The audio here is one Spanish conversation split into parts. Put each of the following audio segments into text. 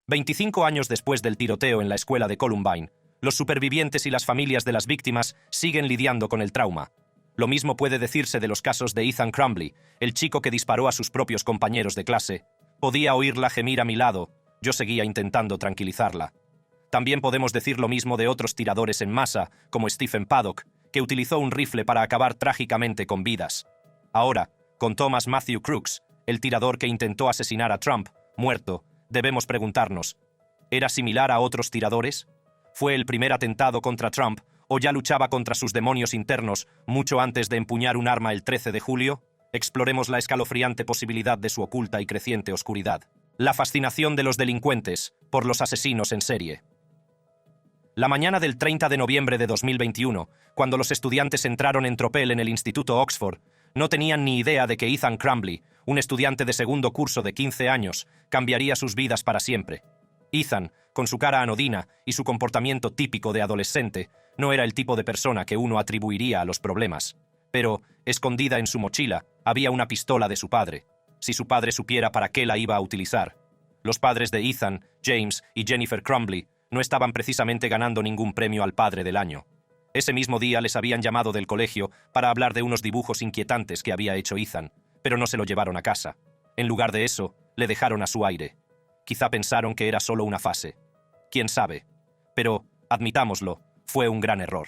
25 años después del tiroteo en la escuela de Columbine, los supervivientes y las familias de las víctimas siguen lidiando con el trauma. Lo mismo puede decirse de los casos de Ethan Crumbley, el chico que disparó a sus propios compañeros de clase. Podía oírla gemir a mi lado, yo seguía intentando tranquilizarla. También podemos decir lo mismo de otros tiradores en masa, como Stephen Paddock, que utilizó un rifle para acabar trágicamente con vidas. Ahora, con Thomas Matthew Crooks, el tirador que intentó asesinar a Trump, muerto, debemos preguntarnos, ¿era similar a otros tiradores? ¿Fue el primer atentado contra Trump o ya luchaba contra sus demonios internos mucho antes de empuñar un arma el 13 de julio? Exploremos la escalofriante posibilidad de su oculta y creciente oscuridad. La fascinación de los delincuentes por los asesinos en serie. La mañana del 30 de noviembre de 2021, cuando los estudiantes entraron en tropel en el Instituto Oxford, no tenían ni idea de que Ethan Crumbley, un estudiante de segundo curso de 15 años, cambiaría sus vidas para siempre. Ethan, con su cara anodina y su comportamiento típico de adolescente, no era el tipo de persona que uno atribuiría a los problemas. Pero, escondida en su mochila, había una pistola de su padre. Si su padre supiera para qué la iba a utilizar. Los padres de Ethan, James y Jennifer Crumbley no estaban precisamente ganando ningún premio al padre del año. Ese mismo día les habían llamado del colegio para hablar de unos dibujos inquietantes que había hecho Ethan, pero no se lo llevaron a casa. En lugar de eso, le dejaron a su aire. Quizá pensaron que era solo una fase. ¿Quién sabe? Pero, admitámoslo, fue un gran error.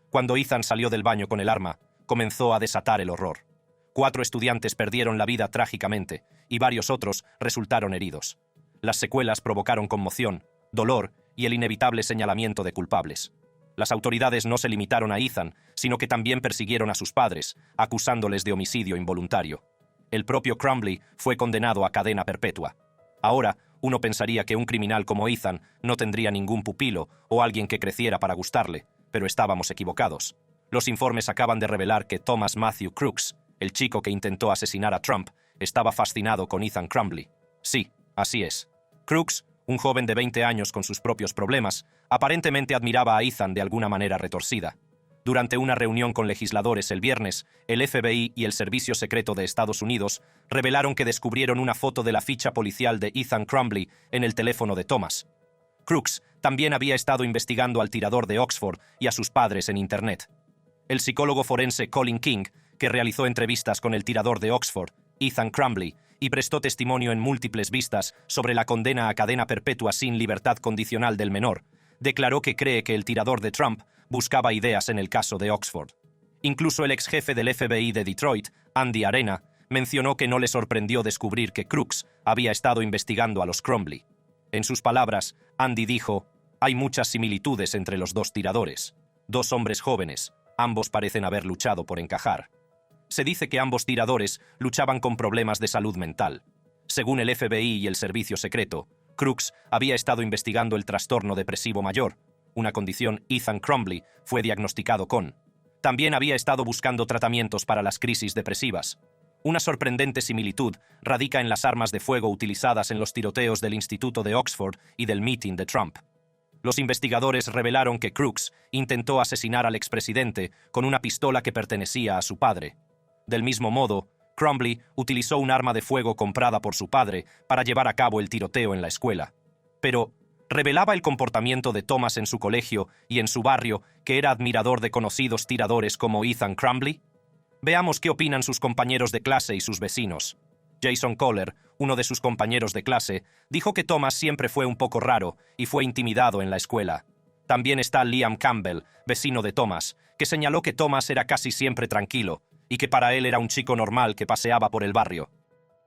Cuando Ethan salió del baño con el arma, comenzó a desatar el horror. 4 estudiantes perdieron la vida trágicamente y varios otros resultaron heridos. Las secuelas provocaron conmoción, dolor y el inevitable señalamiento de culpables. Las autoridades no se limitaron a Ethan, sino que también persiguieron a sus padres, acusándoles de homicidio involuntario. El propio Crumbley fue condenado a cadena perpetua. Ahora, uno pensaría que un criminal como Ethan no tendría ningún pupilo o alguien que creciera para gustarle, pero estábamos equivocados. Los informes acaban de revelar que Thomas Matthew Crooks, el chico que intentó asesinar a Trump, estaba fascinado con Ethan Crumbley. Sí, así es. Crooks, un joven de 20 años con sus propios problemas, aparentemente admiraba a Ethan de alguna manera retorcida. Durante una reunión con legisladores el viernes, el FBI y el Servicio Secreto de Estados Unidos revelaron que descubrieron una foto de la ficha policial de Ethan Crumbley en el teléfono de Thomas. Crooks también había estado investigando al tirador de Oxford y a sus padres en Internet. El psicólogo forense Colin King, que realizó entrevistas con el tirador de Oxford, Ethan Crumbley, y prestó testimonio en múltiples vistas sobre la condena a cadena perpetua sin libertad condicional del menor, declaró que cree que el tirador de Trump buscaba ideas en el caso de Oxford. Incluso el ex jefe del FBI de Detroit, Andy Arena, mencionó que no le sorprendió descubrir que Crooks había estado investigando a los Crumbley. En sus palabras, Andy dijo: «Hay muchas similitudes entre los dos tiradores. 2 hombres jóvenes, ambos parecen haber luchado por encajar». Se dice que ambos tiradores luchaban con problemas de salud mental. Según el FBI y el Servicio Secreto, Crooks había estado investigando el trastorno depresivo mayor, una condición Ethan Crumbley fue diagnosticado con. También había estado buscando tratamientos para las crisis depresivas. Una sorprendente similitud radica en las armas de fuego utilizadas en los tiroteos del Instituto de Oxford y del meeting de Trump. Los investigadores revelaron que Crooks intentó asesinar al expresidente con una pistola que pertenecía a su padre. Del mismo modo, Crumbley utilizó un arma de fuego comprada por su padre para llevar a cabo el tiroteo en la escuela. Pero, ¿revelaba el comportamiento de Thomas en su colegio y en su barrio que era admirador de conocidos tiradores como Ethan Crumbley? Veamos qué opinan sus compañeros de clase y sus vecinos. Jason Kohler, uno de sus compañeros de clase, dijo que Thomas siempre fue un poco raro y fue intimidado en la escuela. También está Liam Campbell, vecino de Thomas, que señaló que Thomas era casi siempre tranquilo y que para él era un chico normal que paseaba por el barrio.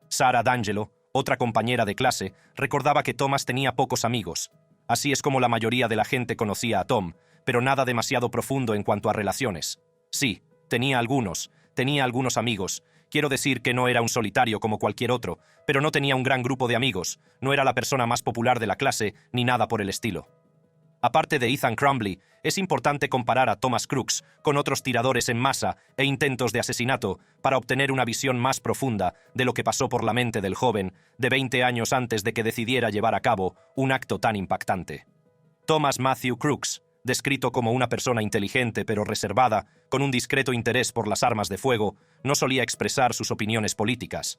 Sarah D'Angelo, otra compañera de clase, recordaba que Thomas tenía pocos amigos. Así es como la mayoría de la gente conocía a Tom, pero nada demasiado profundo en cuanto a relaciones. Sí, tenía algunos amigos. Quiero decir que no era un solitario como cualquier otro, pero no tenía un gran grupo de amigos, no era la persona más popular de la clase, ni nada por el estilo. Aparte de Ethan Crumbley, es importante comparar a Thomas Crooks con otros tiradores en masa e intentos de asesinato para obtener una visión más profunda de lo que pasó por la mente del joven de 20 años antes de que decidiera llevar a cabo un acto tan impactante. Thomas Matthew Crooks, descrito como una persona inteligente pero reservada, con un discreto interés por las armas de fuego, no solía expresar sus opiniones políticas.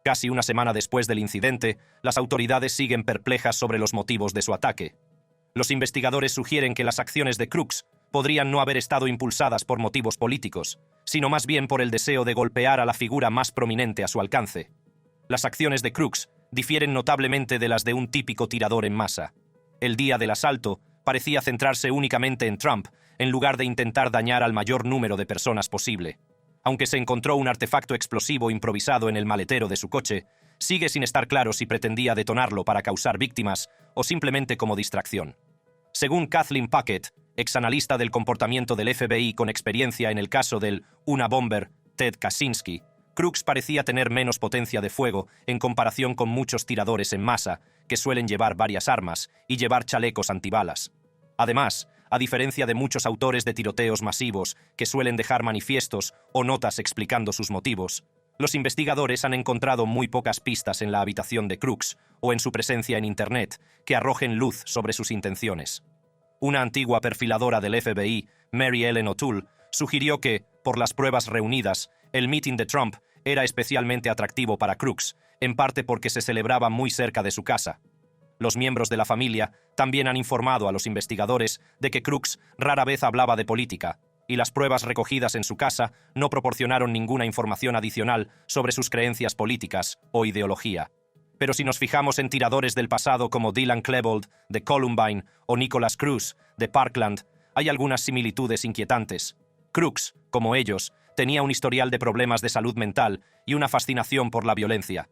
Casi una semana después del incidente, las autoridades siguen perplejas sobre los motivos de su ataque. Los investigadores sugieren que las acciones de Crooks podrían no haber estado impulsadas por motivos políticos, sino más bien por el deseo de golpear a la figura más prominente a su alcance. Las acciones de Crooks difieren notablemente de las de un típico tirador en masa. El día del asalto parecía centrarse únicamente en Trump, en lugar de intentar dañar al mayor número de personas posible. Aunque se encontró un artefacto explosivo improvisado en el maletero de su coche, sigue sin estar claro si pretendía detonarlo para causar víctimas o simplemente como distracción. Según Kathleen Puckett, exanalista del comportamiento del FBI con experiencia en el caso del Unabomber Ted Kaczynski, Crooks parecía tener menos potencia de fuego en comparación con muchos tiradores en masa, que suelen llevar varias armas y llevar chalecos antibalas. Además, a diferencia de muchos autores de tiroteos masivos que suelen dejar manifiestos o notas explicando sus motivos, los investigadores han encontrado muy pocas pistas en la habitación de Crooks o en su presencia en Internet que arrojen luz sobre sus intenciones. Una antigua perfiladora del FBI, Mary Ellen O'Toole, sugirió que, por las pruebas reunidas, el meeting de Trump era especialmente atractivo para Crooks, en parte porque se celebraba muy cerca de su casa. Los miembros de la familia también han informado a los investigadores de que Crooks rara vez hablaba de política, y las pruebas recogidas en su casa no proporcionaron ninguna información adicional sobre sus creencias políticas o ideología. Pero si nos fijamos en tiradores del pasado como Dylan Klebold, de Columbine, o Nicholas Cruz, de Parkland, hay algunas similitudes inquietantes. Crooks, como ellos, tenía un historial de problemas de salud mental y una fascinación por la violencia.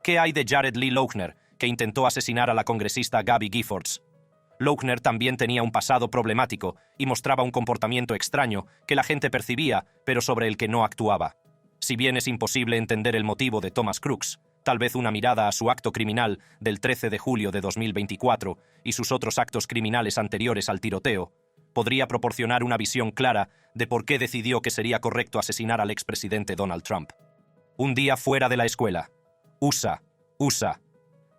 ¿Qué hay de Jared Lee Lohner, que intentó asesinar a la congresista Gabby Giffords? Lohner también tenía un pasado problemático y mostraba un comportamiento extraño que la gente percibía, pero sobre el que no actuaba. Si bien es imposible entender el motivo de Thomas Crooks, tal vez una mirada a su acto criminal del 13 de julio de 2024 y sus otros actos criminales anteriores al tiroteo, podría proporcionar una visión clara de por qué decidió que sería correcto asesinar al expresidente Donald Trump. Un día fuera de la escuela. USA.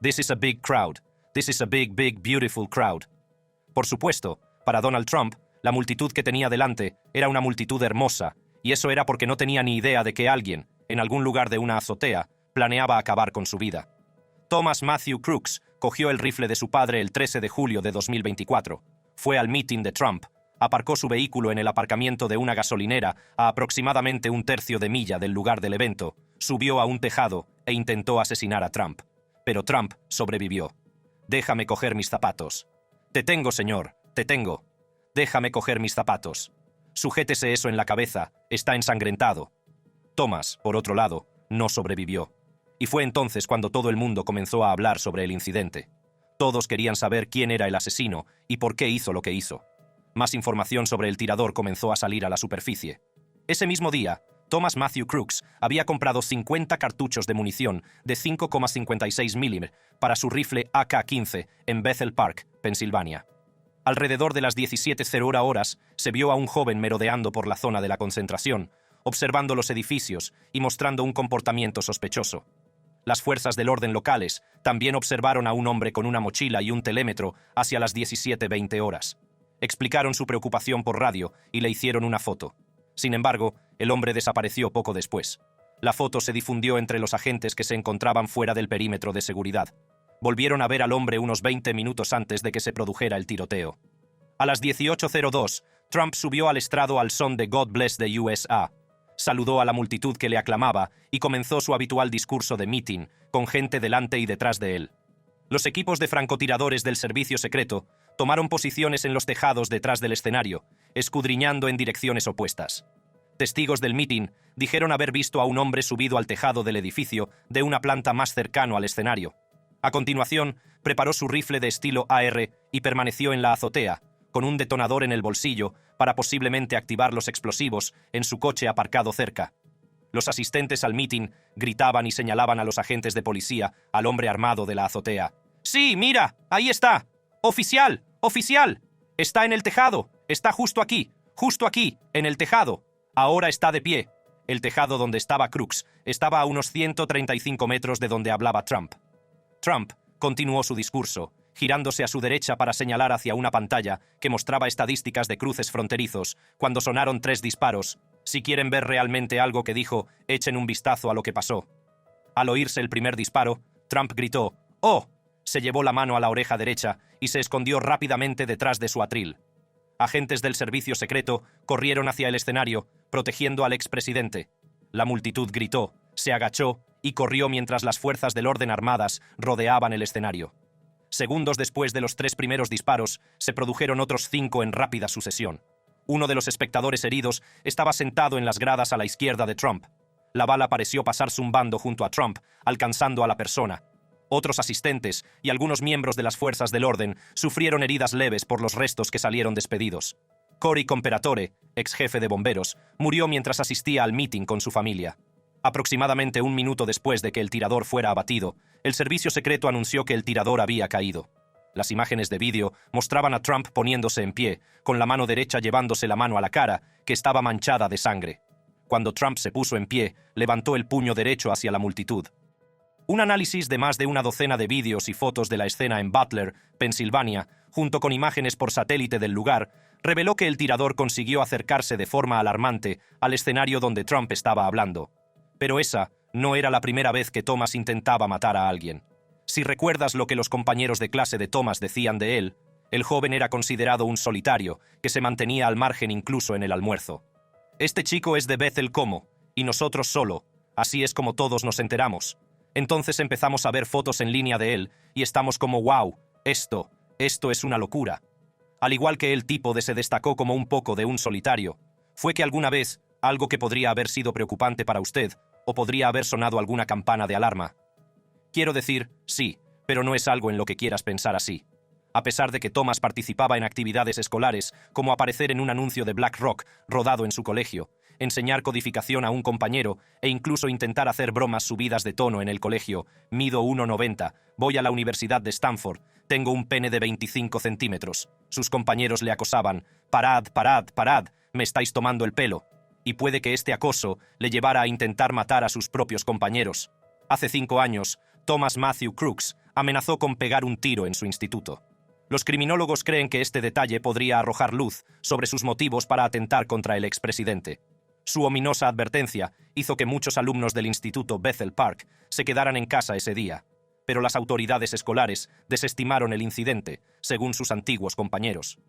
This is a big crowd. This is a big, beautiful crowd. Por supuesto, para Donald Trump, la multitud que tenía delante era una multitud hermosa, y eso era porque no tenía ni idea de que alguien, en algún lugar de una azotea, planeaba acabar con su vida. Thomas Matthew Crooks cogió el rifle de su padre el 13 de julio de 2024. Fue al meeting de Trump, aparcó su vehículo en el aparcamiento de una gasolinera a aproximadamente un tercio de milla del lugar del evento, subió a un tejado e intentó asesinar a Trump. Pero Trump sobrevivió. «Déjame coger mis zapatos». «Te tengo, señor, te tengo». «Déjame coger mis zapatos». «Sujétese eso en la cabeza, está ensangrentado». Thomas, por otro lado, no sobrevivió. Y fue entonces cuando todo el mundo comenzó a hablar sobre el incidente. Todos querían saber quién era el asesino y por qué hizo lo que hizo. Más información sobre el tirador comenzó a salir a la superficie. Ese mismo día, Thomas Matthew Crooks había comprado 50 cartuchos de munición de 5,56 mm para su rifle AK-15 en Bethel Park, Pensilvania. Alrededor de las 17:00 horas se vio a un joven merodeando por la zona de la concentración, observando los edificios y mostrando un comportamiento sospechoso. Las fuerzas del orden locales también observaron a un hombre con una mochila y un telémetro hacia las 17:20 horas. Explicaron su preocupación por radio y le hicieron una foto. Sin embargo, el hombre desapareció poco después. La foto se difundió entre los agentes que se encontraban fuera del perímetro de seguridad. Volvieron a ver al hombre unos 20 minutos antes de que se produjera el tiroteo. A las 18:02, Trump subió al estrado al son de God Bless the USA. Saludó a la multitud que le aclamaba y comenzó su habitual discurso de meeting, con gente delante y detrás de él. Los equipos de francotiradores del servicio secreto tomaron posiciones en los tejados detrás del escenario, escudriñando en direcciones opuestas. Testigos del meeting dijeron haber visto a un hombre subido al tejado del edificio de una planta más cercano al escenario. A continuación, preparó su rifle de estilo AR y permaneció en la azotea, con un detonador en el bolsillo para posiblemente activar los explosivos en su coche aparcado cerca. Los asistentes al meeting gritaban y señalaban a los agentes de policía al hombre armado de la azotea. «¡Sí, mira! ¡Ahí está! ¡Oficial! ¡Oficial! Está en el tejado. Está justo aquí, en el tejado. Ahora está de pie». El tejado donde estaba Crooks estaba a unos 135 metros de donde hablaba Trump. Trump continuó su discurso, girándose a su derecha para señalar hacia una pantalla que mostraba estadísticas de cruces fronterizos, cuando sonaron 3 disparos. Si quieren ver realmente algo que dijo, echen un vistazo a lo que pasó. Al oírse el primer disparo, Trump gritó «¡Oh!». Se llevó la mano a la oreja derecha y se escondió rápidamente detrás de su atril. Agentes del servicio secreto corrieron hacia el escenario, protegiendo al expresidente. La multitud gritó, se agachó y corrió mientras las fuerzas del orden armadas rodeaban el escenario. Segundos después de los 3 primeros disparos, se produjeron otros 5 en rápida sucesión. Uno de los espectadores heridos estaba sentado en las gradas a la izquierda de Trump. La bala pareció pasar zumbando junto a Trump, alcanzando a la persona. Otros asistentes y algunos miembros de las fuerzas del orden sufrieron heridas leves por los restos que salieron despedidos. Cory Comperatore, ex jefe de bomberos, murió mientras asistía al meeting con su familia. Aproximadamente 1 minuto después de que el tirador fuera abatido, el servicio secreto anunció que el tirador había caído. Las imágenes de vídeo mostraban a Trump poniéndose en pie, con la mano derecha llevándose la mano a la cara, que estaba manchada de sangre. Cuando Trump se puso en pie, levantó el puño derecho hacia la multitud. Un análisis de más de una docena de vídeos y fotos de la escena en Butler, Pensilvania, junto con imágenes por satélite del lugar, reveló que el tirador consiguió acercarse de forma alarmante al escenario donde Trump estaba hablando. Pero esa no era la primera vez que Thomas intentaba matar a alguien. Si recuerdas lo que los compañeros de clase de Thomas decían de él, el joven era considerado un solitario, que se mantenía al margen incluso en el almuerzo. Este chico es de Bethel como, y nosotros solo, así es como todos nos enteramos. Entonces empezamos a ver fotos en línea de él, y estamos como wow, esto es una locura. Al igual que el tipo se destacó como un poco de un solitario, fue que alguna vez, algo que podría haber sido preocupante para usted, o podría haber sonado alguna campana de alarma. Quiero decir, sí, pero no es algo en lo que quieras pensar así. A pesar de que Thomas participaba en actividades escolares, como aparecer en un anuncio de BlackRock rodado en su colegio, enseñar codificación a un compañero e incluso intentar hacer bromas subidas de tono en el colegio, mido 1,90, voy a la Universidad de Stanford, tengo un pene de 25 centímetros. Sus compañeros le acosaban, parad, parad, parad, me estáis tomando el pelo. Y puede que este acoso le llevara a intentar matar a sus propios compañeros. Hace 5 años, Thomas Matthew Crooks amenazó con pegar un tiro en su instituto. Los criminólogos creen que este detalle podría arrojar luz sobre sus motivos para atentar contra el expresidente. Su ominosa advertencia hizo que muchos alumnos del instituto Bethel Park se quedaran en casa ese día, pero las autoridades escolares desestimaron el incidente, según sus antiguos compañeros.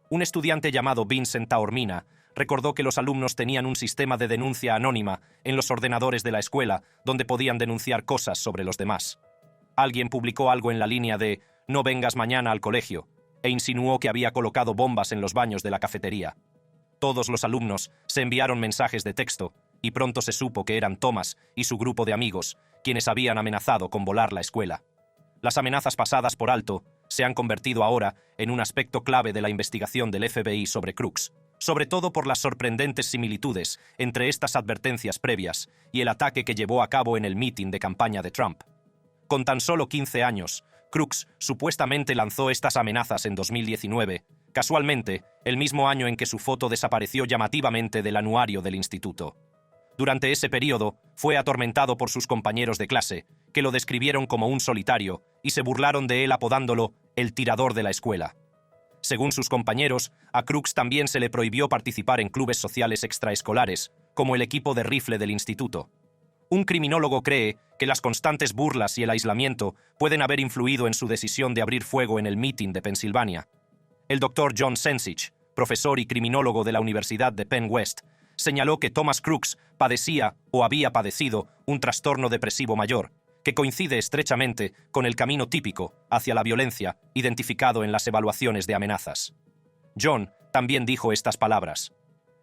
Un estudiante llamado Vincent Taormina recordó que los alumnos tenían un sistema de denuncia anónima en los ordenadores de la escuela donde podían denunciar cosas sobre los demás. Alguien publicó algo en la línea de «No vengas mañana al colegio» e insinuó que había colocado bombas en los baños de la cafetería. Todos los alumnos se enviaron mensajes de texto y pronto se supo que eran Thomas y su grupo de amigos quienes habían amenazado con volar la escuela. Las amenazas pasadas por alto se han convertido ahora en un aspecto clave de la investigación del FBI sobre Crooks, sobre todo por las sorprendentes similitudes entre estas advertencias previas y el ataque que llevó a cabo en el mitin de campaña de Trump. Con tan solo 15 años, Crooks supuestamente lanzó estas amenazas en 2019, casualmente, el mismo año en que su foto desapareció llamativamente del anuario del instituto. Durante ese periodo, fue atormentado por sus compañeros de clase, que lo describieron como un solitario y se burlaron de él apodándolo el tirador de la escuela. Según sus compañeros, a Crooks también se le prohibió participar en clubes sociales extraescolares, como el equipo de rifle del instituto. Un criminólogo cree que las constantes burlas y el aislamiento pueden haber influido en su decisión de abrir fuego en el mitin de Pensilvania. El doctor John Sensich, profesor y criminólogo de la Universidad de Penn West, señaló que Thomas Crooks padecía o había padecido un trastorno depresivo mayor, que coincide estrechamente con el camino típico hacia la violencia identificado en las evaluaciones de amenazas. John también dijo estas palabras: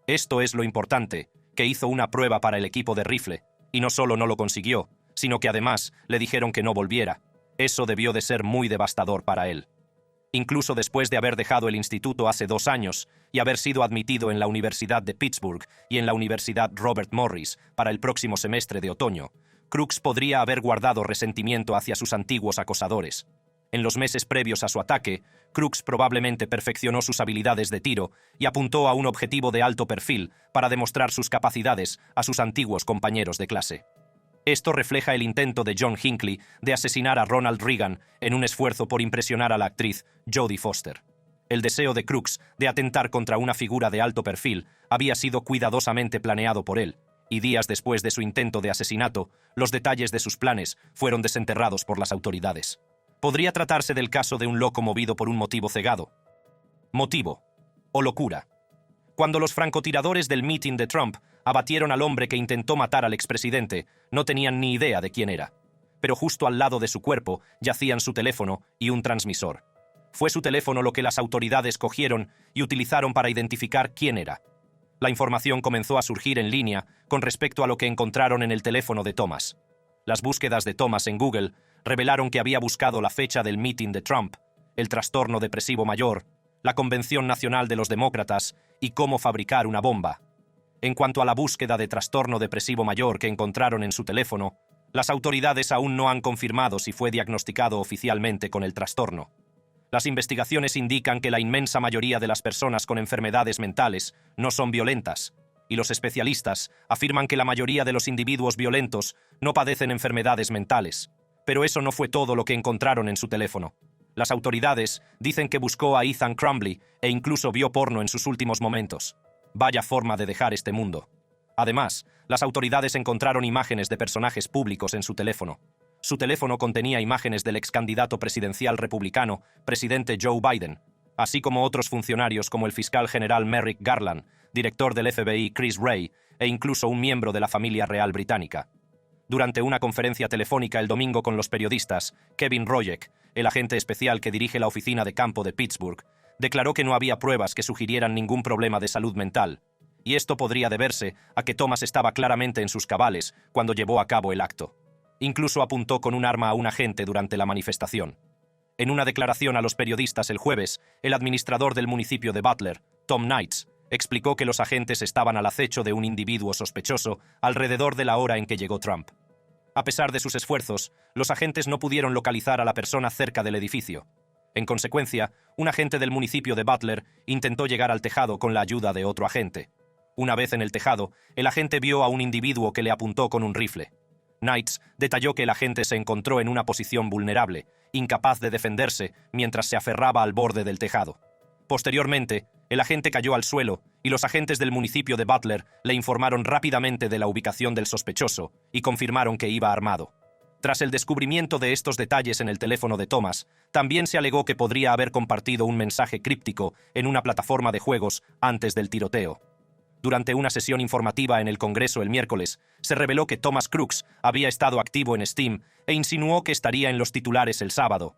«Esto es lo importante, que hizo una prueba para el equipo de rifle, y no solo no lo consiguió, sino que además le dijeron que no volviera. Eso debió de ser muy devastador para él». Incluso después de haber dejado el instituto hace 2 años y haber sido admitido en la Universidad de Pittsburgh y en la Universidad Robert Morris para el próximo semestre de otoño, Crooks podría haber guardado resentimiento hacia sus antiguos acosadores. En los meses previos a su ataque, Crooks probablemente perfeccionó sus habilidades de tiro y apuntó a un objetivo de alto perfil para demostrar sus capacidades a sus antiguos compañeros de clase. Esto refleja el intento de John Hinckley de asesinar a Ronald Reagan en un esfuerzo por impresionar a la actriz Jodie Foster. El deseo de Crooks de atentar contra una figura de alto perfil había sido cuidadosamente planeado por él, y días después de su intento de asesinato, los detalles de sus planes fueron desenterrados por las autoridades. Podría tratarse del caso de un loco movido por un motivo cegado. Motivo o locura. Cuando los francotiradores del mitin de Trump abatieron al hombre que intentó matar al expresidente, no tenían ni idea de quién era. Pero justo al lado de su cuerpo yacían su teléfono y un transmisor. Fue su teléfono lo que las autoridades cogieron y utilizaron para identificar quién era. La información comenzó a surgir en línea con respecto a lo que encontraron en el teléfono de Thomas. Las búsquedas de Thomas en Google revelaron que había buscado la fecha del mitin de Trump, el trastorno depresivo mayor, la Convención Nacional de los Demócratas y cómo fabricar una bomba. En cuanto a la búsqueda de trastorno depresivo mayor que encontraron en su teléfono, las autoridades aún no han confirmado si fue diagnosticado oficialmente con el trastorno. Las investigaciones indican que la inmensa mayoría de las personas con enfermedades mentales no son violentas, y los especialistas afirman que la mayoría de los individuos violentos no padecen enfermedades mentales. Pero eso no fue todo lo que encontraron en su teléfono. Las autoridades dicen que buscó a Ethan Crumbley e incluso vio porno en sus últimos momentos. Vaya forma de dejar este mundo. Además, las autoridades encontraron imágenes de personajes públicos en su teléfono. Su teléfono contenía imágenes del ex candidato presidencial republicano, presidente Joe Biden, así como otros funcionarios como el fiscal general Merrick Garland, director del FBI Chris Wray e incluso un miembro de la familia real británica. Durante una conferencia telefónica el domingo con los periodistas, Kevin Royek, el agente especial que dirige la oficina de campo de Pittsburgh, declaró que no había pruebas que sugirieran ningún problema de salud mental, y esto podría deberse a que Thomas estaba claramente en sus cabales cuando llevó a cabo el acto. Incluso apuntó con un arma a un agente durante la manifestación. En una declaración a los periodistas el jueves, el administrador del municipio de Butler, Tom Knights, explicó que los agentes estaban al acecho de un individuo sospechoso alrededor de la hora en que llegó Trump. A pesar de sus esfuerzos, los agentes no pudieron localizar a la persona cerca del edificio. En consecuencia, un agente del municipio de Butler intentó llegar al tejado con la ayuda de otro agente. Una vez en el tejado, el agente vio a un individuo que le apuntó con un rifle. Knights detalló que el agente se encontró en una posición vulnerable, incapaz de defenderse mientras se aferraba al borde del tejado. Posteriormente, el agente cayó al suelo y los agentes del municipio de Butler le informaron rápidamente de la ubicación del sospechoso y confirmaron que iba armado. Tras el descubrimiento de estos detalles en el teléfono de Thomas, también se alegó que podría haber compartido un mensaje críptico en una plataforma de juegos antes del tiroteo. Durante una sesión informativa en el Congreso el miércoles, se reveló que Thomas Crooks había estado activo en Steam e insinuó que estaría en los titulares el sábado.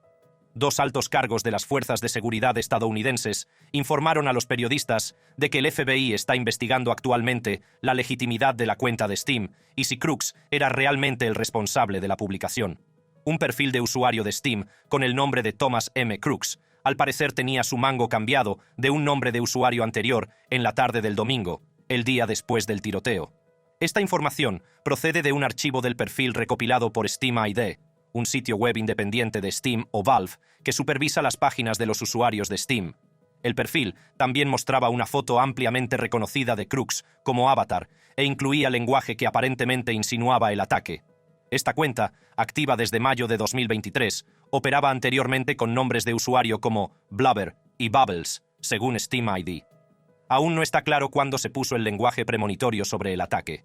Dos altos cargos de las fuerzas de seguridad estadounidenses informaron a los periodistas de que el FBI está investigando actualmente la legitimidad de la cuenta de Steam y si Crooks era realmente el responsable de la publicación. Un perfil de usuario de Steam con el nombre de Thomas M. Crooks al parecer tenía su mango cambiado de un nombre de usuario anterior en la tarde del domingo, el día después del tiroteo. Esta información procede de un archivo del perfil recopilado por Steam ID, un sitio web independiente de Steam o Valve que supervisa las páginas de los usuarios de Steam. El perfil también mostraba una foto ampliamente reconocida de Crooks como avatar e incluía lenguaje que aparentemente insinuaba el ataque. Esta cuenta, activa desde mayo de 2023, operaba anteriormente con nombres de usuario como Blubber y Bubbles, según Steam ID. Aún no está claro cuándo se puso el lenguaje premonitorio sobre el ataque.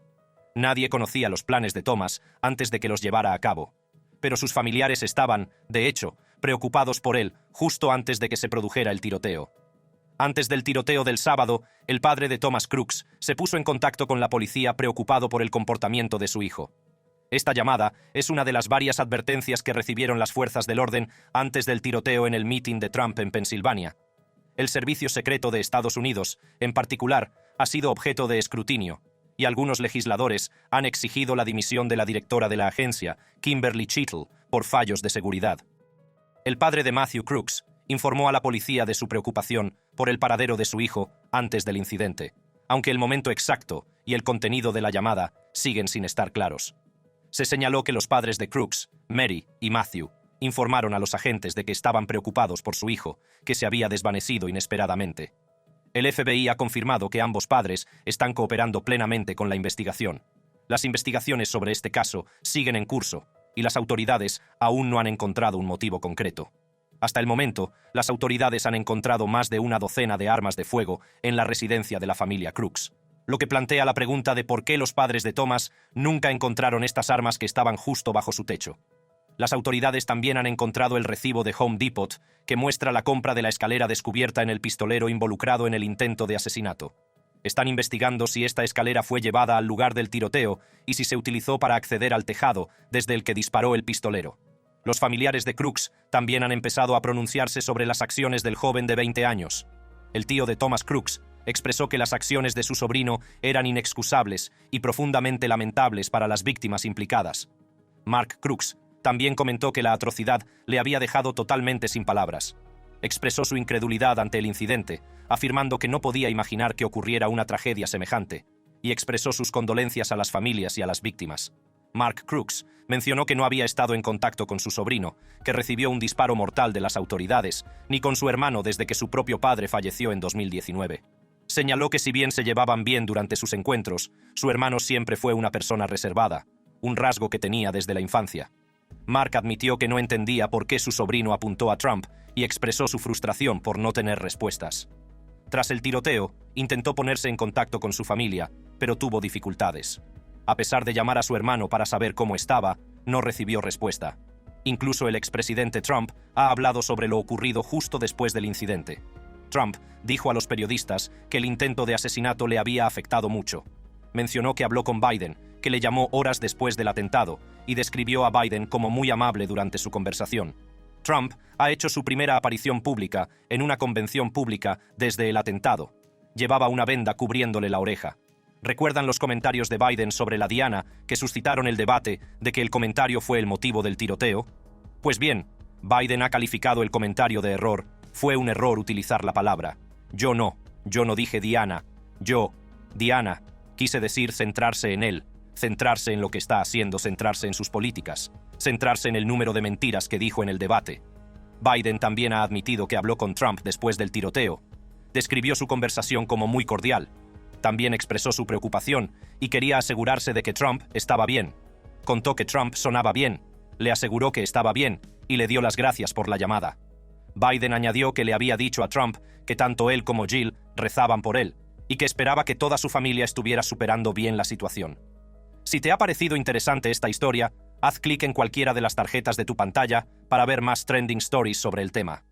Nadie conocía los planes de Thomas antes de que los llevara a cabo, pero sus familiares estaban, de hecho, preocupados por él justo antes de que se produjera el tiroteo. Antes del tiroteo del sábado, el padre de Thomas Crooks se puso en contacto con la policía preocupado por el comportamiento de su hijo. Esta llamada es una de las varias advertencias que recibieron las fuerzas del orden antes del tiroteo en el mitin de Trump en Pensilvania. El Servicio Secreto de Estados Unidos, en particular, ha sido objeto de escrutinio, y algunos legisladores han exigido la dimisión de la directora de la agencia, Kimberly Cheatle, por fallos de seguridad. El padre de Matthew Crooks informó a la policía de su preocupación por el paradero de su hijo antes del incidente, aunque el momento exacto y el contenido de la llamada siguen sin estar claros. Se señaló que los padres de Crooks, Mary y Matthew, informaron a los agentes de que estaban preocupados por su hijo, que se había desvanecido inesperadamente. El FBI ha confirmado que ambos padres están cooperando plenamente con la investigación. Las investigaciones sobre este caso siguen en curso, y las autoridades aún no han encontrado un motivo concreto. Hasta el momento, las autoridades han encontrado más de una docena de armas de fuego en la residencia de la familia Crooks. lo que plantea la pregunta de por qué los padres de Thomas nunca encontraron estas armas que estaban justo bajo su techo. Las autoridades también han encontrado el recibo de Home Depot, que muestra la compra de la escalera descubierta en el pistolero involucrado en el intento de asesinato. Están investigando si esta escalera fue llevada al lugar del tiroteo y si se utilizó para acceder al tejado desde el que disparó el pistolero. Los familiares de Crooks también han empezado a pronunciarse sobre las acciones del joven de 20 años. El tío de Thomas Crooks expresó que las acciones de su sobrino eran inexcusables y profundamente lamentables para las víctimas implicadas. Mark Crooks también comentó que la atrocidad le había dejado totalmente sin palabras. Expresó su incredulidad ante el incidente, afirmando que no podía imaginar que ocurriera una tragedia semejante, y expresó sus condolencias a las familias y a las víctimas. Mark Crooks mencionó que no había estado en contacto con su sobrino, que recibió un disparo mortal de las autoridades, ni con su hermano desde que su propio padre falleció en 2019. Señaló que si bien se llevaban bien durante sus encuentros, su hermano siempre fue una persona reservada, un rasgo que tenía desde la infancia. Mark admitió que no entendía por qué su sobrino apuntó a Trump y expresó su frustración por no tener respuestas. Tras el tiroteo, intentó ponerse en contacto con su familia, pero tuvo dificultades. A pesar de llamar a su hermano para saber cómo estaba, no recibió respuesta. Incluso el expresidente Trump ha hablado sobre lo ocurrido justo después del incidente. Trump dijo a los periodistas que el intento de asesinato le había afectado mucho. Mencionó que habló con Biden, que le llamó horas después del atentado, y describió a Biden como muy amable durante su conversación. Trump ha hecho su primera aparición pública en una convención pública desde el atentado. Llevaba una venda cubriéndole la oreja. ¿Recuerdan los comentarios de Biden sobre la Diana que suscitaron el debate de que el comentario fue el motivo del tiroteo? Pues bien, Biden ha calificado el comentario de error. Fue un error utilizar la palabra. Yo no dije Diana. Diana, quise decir centrarse en él, centrarse en lo que está haciendo, centrarse en sus políticas, centrarse en el número de mentiras que dijo en el debate. Biden también ha admitido que habló con Trump después del tiroteo. Describió su conversación como muy cordial. También expresó su preocupación y quería asegurarse de que Trump estaba bien. Contó que Trump sonaba bien, le aseguró que estaba bien y le dio las gracias por la llamada. Biden añadió que le había dicho a Trump que tanto él como Jill rezaban por él y que esperaba que toda su familia estuviera superando bien la situación. Si te ha parecido interesante esta historia, haz clic en cualquiera de las tarjetas de tu pantalla para ver más trending stories sobre el tema.